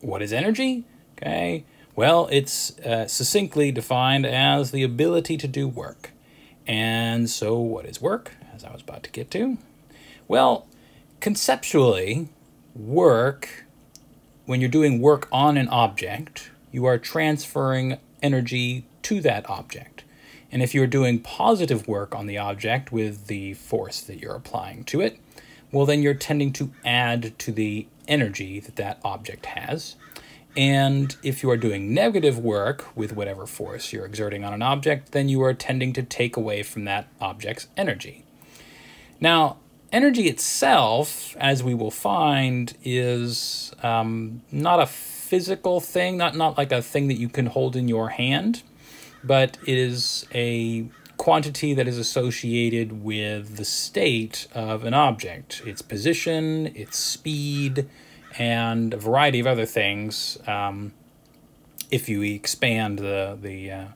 what is energy? Okay, well, it's succinctly defined as the ability to do work. And so what is work, as I was about to get to? Well, conceptually, work, when you're doing work on an object, you are transferring energy to that object. And if you're doing positive work on the object with the force that you're applying to it, well, then you're tending to add to the energy that that object has. And if you are doing negative work with whatever force you're exerting on an object, then you are tending to take away from that object's energy. Now, energy itself, as we will find, is not a physical thing, not like a thing that you can hold in your hand, but it is a quantity that is associated with the state of an object, its position, its speed, and a variety of other things. If you expand the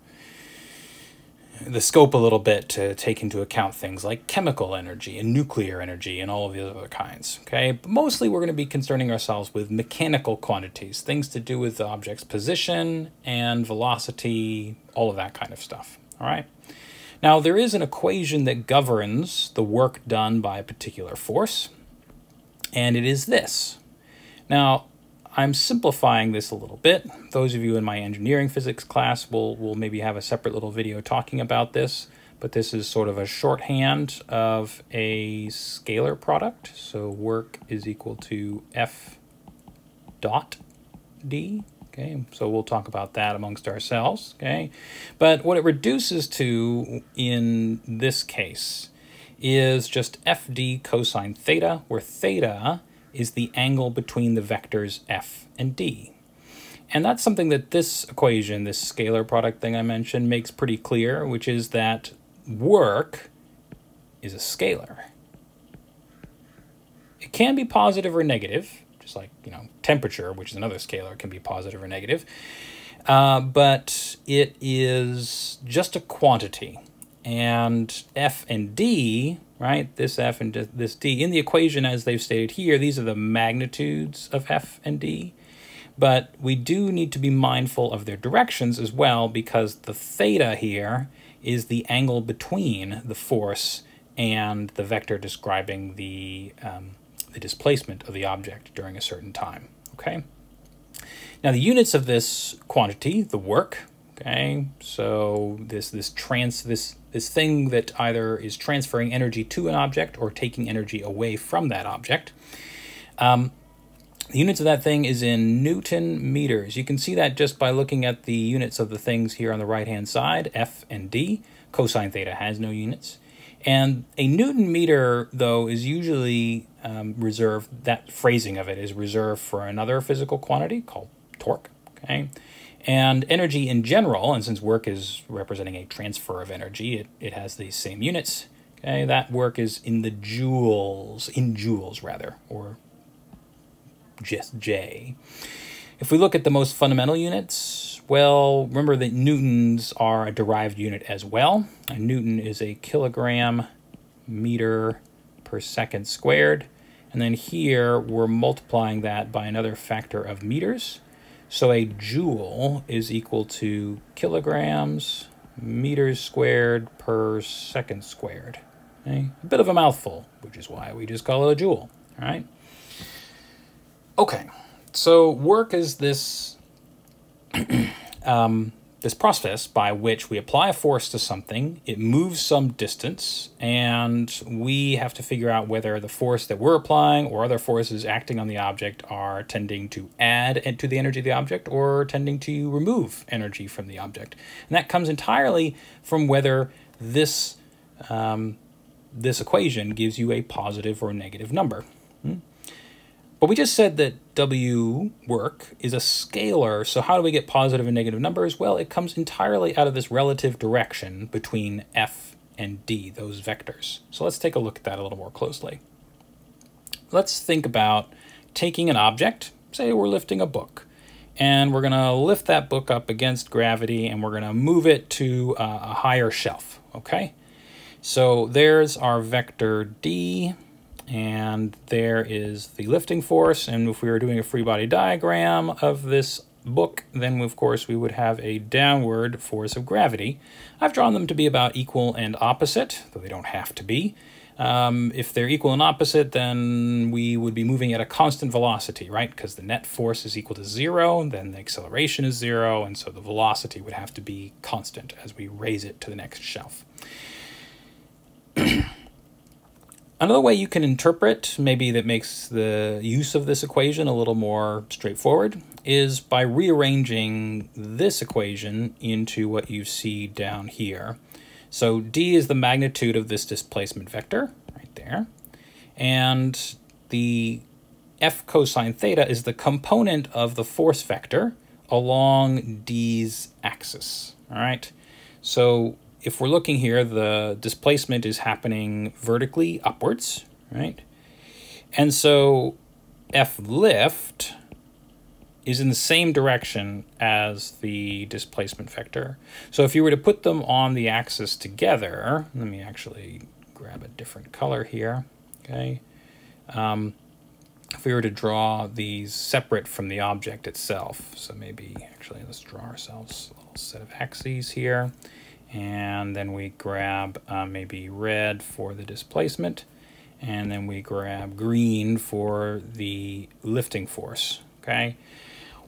scope a little bit to take into account things like chemical energy and nuclear energy and all of the other kinds. Okay, but mostly we're going to be concerning ourselves with mechanical quantities, things to do with the object's position and velocity, all of that kind of stuff. All right. Now, there is an equation that governs the work done by a particular force, and it is this. Now, I'm simplifying this a little bit. Those of you in my engineering physics class will maybe have a separate little video talking about this, but this is sort of a shorthand of a scalar product. So work is equal to F dot D. Okay, so we'll talk about that amongst ourselves, okay? But what it reduces to in this case is just FD cosine theta, where theta is the angle between the vectors F and D. And that's something that this equation, this scalar product thing I mentioned, makes pretty clear, which is that work is a scalar. It can be positive or negative, just like, temperature, which is another scalar, can be positive or negative. But it is just a quantity. And F and D, right, this F and this D, in the equation as they've stated here, these are the magnitudes of F and D. But we do need to be mindful of their directions as well, because the theta here is the angle between the force and the vector describing the displacement of the object during a certain time, okay? Now, the units of this quantity, the work, okay, so this thing that either is transferring energy to an object or taking energy away from that object, the units of that thing is in Newton meters. You can see that just by looking at the units of the things here on the right-hand side, F and D. Cosine theta has no units. And a Newton meter, though, is usually reserved, that phrasing of it is reserved for another physical quantity called torque, okay? And energy in general, and since work is representing a transfer of energy, it has these same units, okay? That work is in the joules, or just J. If we look at the most fundamental units, well, remember that newtons are a derived unit as well. A newton is a kilogram meter per second squared. And then here we're multiplying that by another factor of meters. So a joule is equal to kilograms meters squared per second squared. Okay? A bit of a mouthful, which is why we just call it a joule. All right. Okay. So work is this this process by which we apply a force to something, it moves some distance, and we have to figure out whether the force that we're applying or other forces acting on the object are tending to add to the energy of the object or tending to remove energy from the object. And that comes entirely from whether this, this equation gives you a positive or negative number. But we just said that W, work, is a scalar, so how do we get positive and negative numbers? Well, it comes entirely out of this relative direction between F and D, those vectors. So let's take a look at that a little more closely. Let's think about taking an object, say we're lifting a book, and we're going to lift that book up against gravity, and we're going to move it to a higher shelf, okay? So there's our vector D. And there is the lifting force. And if we were doing a free body diagram of this book, then of course we would have a downward force of gravity. I've drawn them to be about equal and opposite, though they don't have to be. If they're equal and opposite, then we would be moving at a constant velocity, right? Because the net force is equal to 0, then the acceleration is 0, and so the velocity would have to be constant as we raise it to the next shelf. Another way you can interpret, maybe that makes the use of this equation a little more straightforward, is by rearranging this equation into what you see down here. So d is the magnitude of this displacement vector, right there. And the f cosine theta is the component of the force vector along d's axis, all right? So if we're looking here, the displacement is happening vertically upwards, right? And so F lift is in the same direction as the displacement vector. So if you were to put them on the axis together, let me actually grab a different color here, okay? If we were to draw these separate from the object itself, so maybe actually let's draw ourselves a little set of axes here. And then we grab maybe red for the displacement, and then we grab green for the lifting force, okay?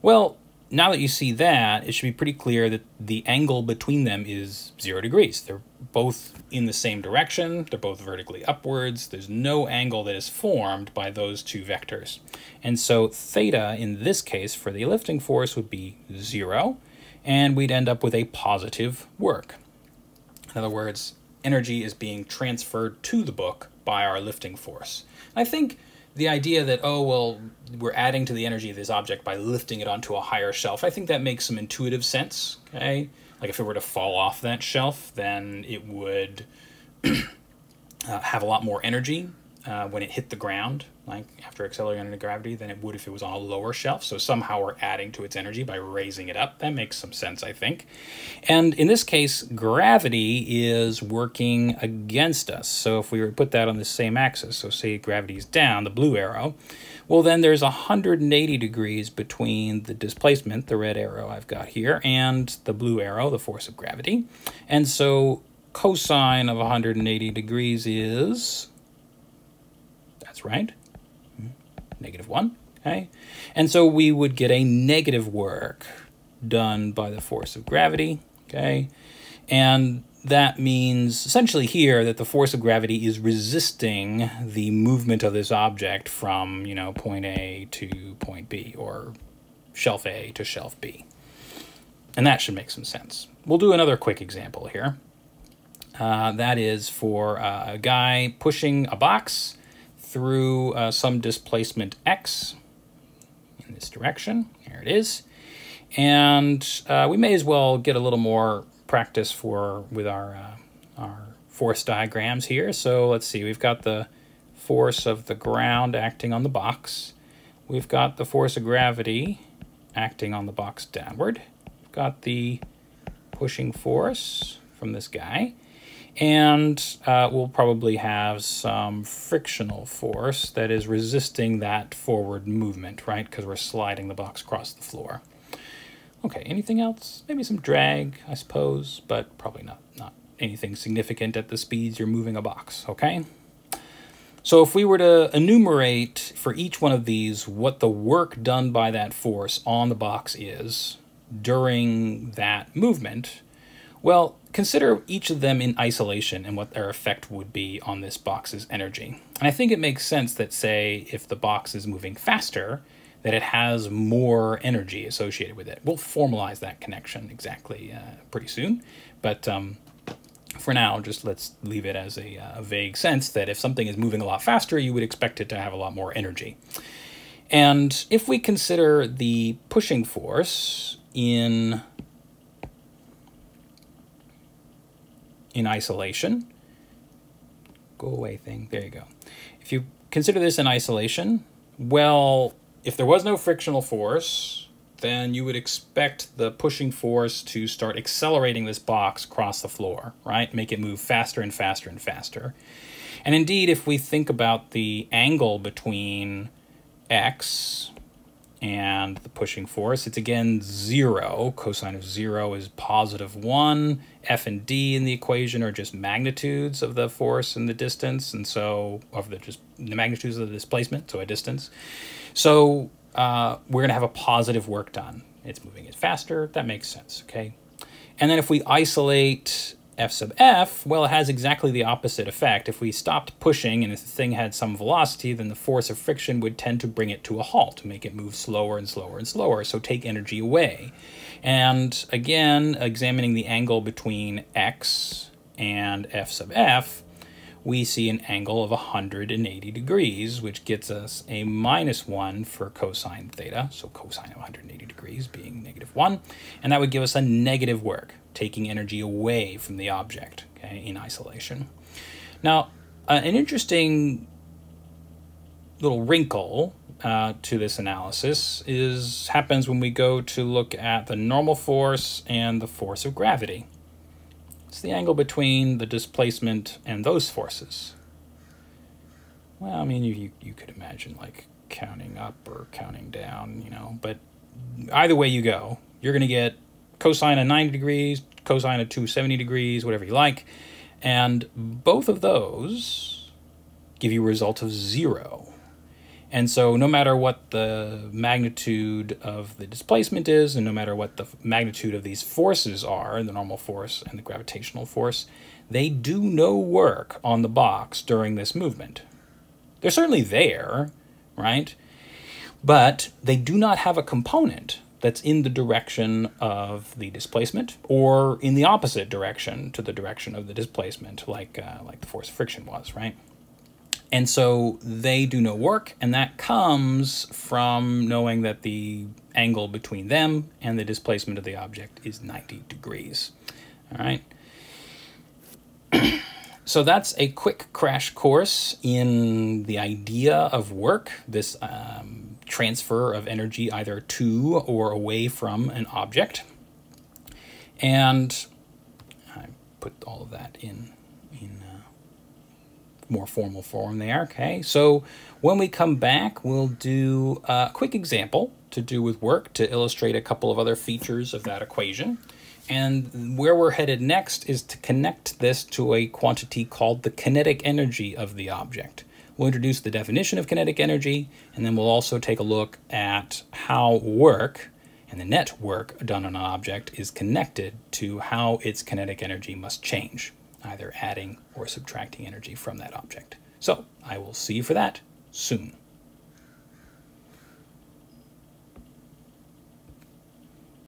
Well, now that you see that, it should be pretty clear that the angle between them is 0 degrees. They're both in the same direction, they're both vertically upwards, there's no angle that is formed by those two vectors. And so theta, in this case, for the lifting force would be 0, and we'd end up with a positive work. In other words, energy is being transferred to the book by our lifting force. I think the idea that, oh, well, we're adding to the energy of this object by lifting it onto a higher shelf, I think that makes some intuitive sense, okay? Like if it were to fall off that shelf, then it would have a lot more energy when it hit the ground, like after accelerating under gravity, than it would if it was on a lower shelf. So somehow we're adding to its energy by raising it up. That makes some sense, I think. And in this case, gravity is working against us. So if we were to put that on the same axis, so say gravity is down, the blue arrow, well then there's 180 degrees between the displacement, the red arrow I've got here, and the blue arrow, the force of gravity. And so cosine of 180 degrees is, that's right, -1, okay? And so we would get a negative work done by the force of gravity, okay? And that means essentially here that the force of gravity is resisting the movement of this object from, you know, point A to point B, or shelf A to shelf B. And that should make some sense. We'll do another quick example here. That is for a guy pushing a box through some displacement x in this direction. Here it is. And we may as well get a little more practice with our force diagrams here. So let's see, we've got the force of the ground acting on the box. We've got the force of gravity acting on the box downward. We've got the pushing force from this guy. And we'll probably have some frictional force that is resisting that forward movement, right? Because we're sliding the box across the floor. Okay, anything else? Maybe some drag, I suppose, but probably not anything significant at the speeds you're moving a box, okay? So if we were to enumerate for each one of these what the work done by that force on the box is during that movement, well, consider each of them in isolation and what their effect would be on this box's energy. And I think it makes sense that, say, if the box is moving faster, that it has more energy associated with it. We'll formalize that connection exactly pretty soon. But for now, just let's leave it as a vague sense that if something is moving a lot faster, you would expect it to have a lot more energy. And if we consider the pushing force in isolation, go away thing, there you go. If you consider this in isolation, well, if there was no frictional force, then you would expect the pushing force to start accelerating this box across the floor, right? Make it move faster and faster and faster. And indeed, if we think about the angle between x and the pushing force, it's again 0. Cosine of 0 is +1. F and D in the equation are just magnitudes of the force and the distance, and so of the magnitudes of the displacement, so a distance. So we're going to have a positive work done. It's moving it faster. That makes sense, okay? And then if we isolate F sub F, well, it has exactly the opposite effect. If we stopped pushing and if the thing had some velocity, then the force of friction would tend to bring it to a halt, to make it move slower and slower and slower, so take energy away. And again, examining the angle between x and F sub F, we see an angle of 180 degrees, which gets us a -1 for cosine theta, so cosine of 180 degrees being -1, and that would give us a negative work, taking energy away from the object, okay, in isolation. Now, an interesting little wrinkle to this analysis happens when we go to look at the normal force and the force of gravity. It's the angle between the displacement and those forces. Well, I mean, you could imagine like counting up or counting down, you know, but either way you go, you're going to get cosine of 90 degrees, cosine of 270 degrees, whatever you like, and both of those give you a result of 0. And so no matter what the magnitude of the displacement is, and no matter what the magnitude of these forces are, the normal force and the gravitational force, they do no work on the box during this movement. They're certainly there, right? But they do not have a component that's in the direction of the displacement or in the opposite direction to the direction of the displacement, like the force of friction was, right? And so they do no work, and that comes from knowing that the angle between them and the displacement of the object is 90 degrees. All right. So that's a quick crash course in the idea of work, this transfer of energy either to or away from an object. And I put all of that in more formal form there, okay? So when we come back, we'll do a quick example to do with work to illustrate a couple of other features of that equation. And where we're headed next is to connect this to a quantity called the kinetic energy of the object. We'll introduce the definition of kinetic energy, and then we'll also take a look at how work and the net work done on an object is connected to how its kinetic energy must change, either adding or subtracting energy from that object. So I will see you for that soon.